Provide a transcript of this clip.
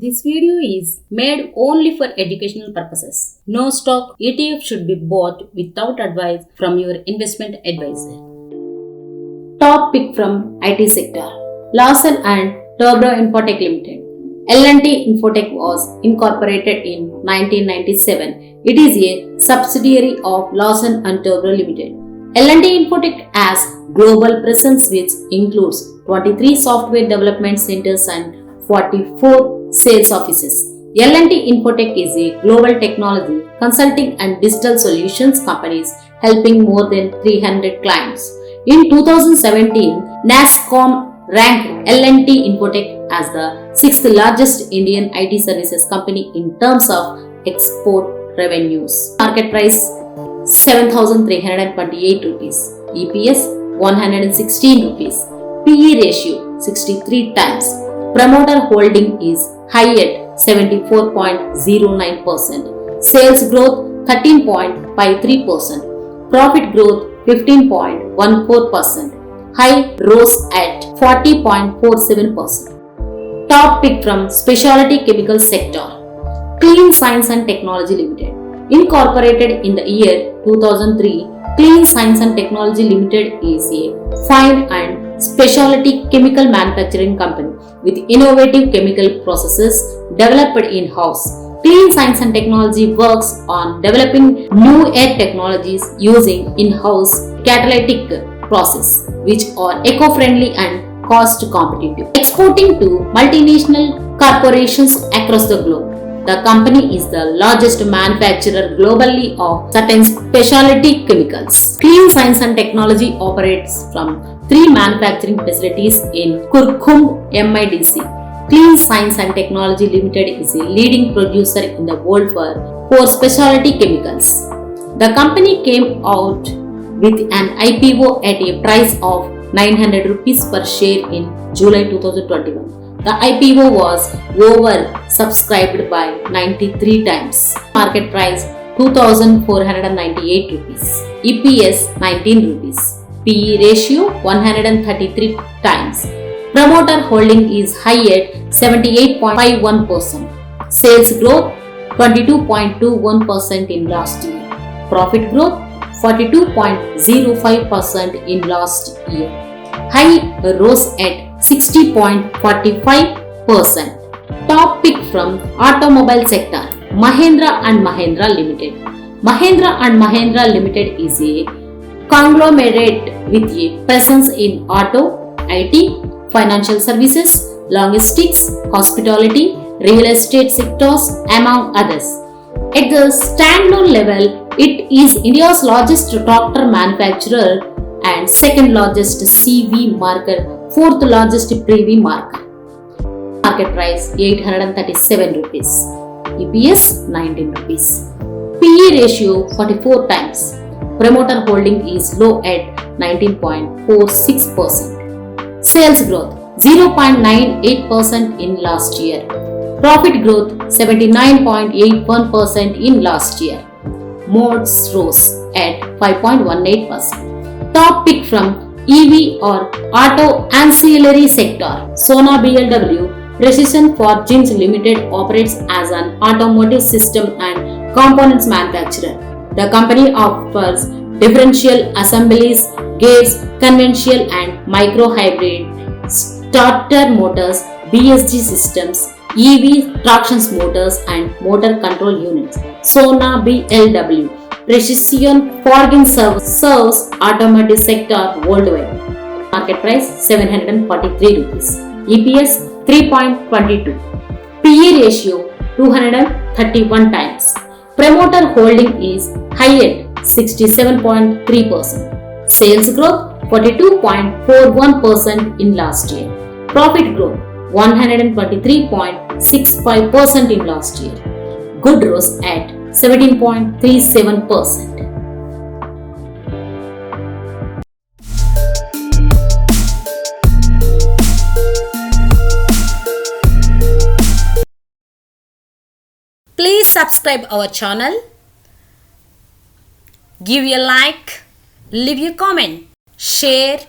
This video is made only for educational purposes. No stock ETF should be bought without advice from your investment advisor. Top pick from IT sector. Larsen & Toubro Infotech Limited. L&T Infotech was incorporated in 1997. It is a subsidiary of Larsen & Toubro Limited. L&T Infotech has global presence which includes 23 software development centers and 44 sales offices. L&T Infotech is a global technology, consulting and digital solutions companies helping more than 300 clients. In 2017, NASSCOM ranked L&T Infotech as the 6th largest Indian IT services company in terms of export revenues. Market price 7,328 rupees. EPS 116 rupees. PE ratio 63 times. Promoter holding is high at 74.09%. Sales growth 13.53%. Profit growth 15.14%. High rose at 40.47%. Top pick from specialty chemical sector. Clean Science and Technology Limited. Incorporated in the year 2003, Clean Science and Technology Limited is a fine and specialty chemical manufacturing company with innovative chemical processes developed in-house. Clean Science and Technology works on developing new air technologies using in-house catalytic process which are eco-friendly and cost competitive. Exporting to multinational corporations across the globe. The company is the largest manufacturer globally of certain specialty chemicals. Clean Science and Technology operates from 3 manufacturing facilities in Kurkumbh, MIDC. Clean Science and Technology Limited is a leading producer in the world for specialty chemicals. The company came out with an IPO at a price of 900 rupees per share in July 2021. The IPO was oversubscribed by 93 times. Market price 2,498 rupees. EPS 19 rupees. PE ratio 133 times. Promoter holding is high at 78.51%. Sales growth 22.21% in last year. Profit growth 42.05% in last year. High rose at 60.45%. Top pick from automobile sector. Mahindra & Mahindra Limited. Mahindra & Mahindra Limited is a conglomerate with a presence in auto, IT, financial services, logistics, hospitality, real estate sectors, among others. At the standalone level, it is India's largest tractor manufacturer and second largest CV marker, fourth largest PV marker. Market price 837 rupees. EPS 19 rupees. PE ratio 44 times. Promoter holding is low at 19.46%. Sales growth 0.98% in last year. Profit growth 79.81% in last year. Modes rose at 5.18%. Top pick from EV or auto ancillary sector. Sona BLW Precision Forgings Limited operates as an automotive system and components manufacturer. The company offers differential assemblies, gears, conventional and micro hybrid, starter motors, BSG systems, EV traction motors and motor control units. Sona BLW Precision Forging serves automotive sector worldwide. Market price 743 rupees. EPS 3.22. PE ratio 231 times. Promoter holding is high at 67.3%. Sales growth 42.41% in last year. Profit growth 123.65% in last year. Good rose at 17.37%. Please subscribe our channel, give a like, leave a comment, share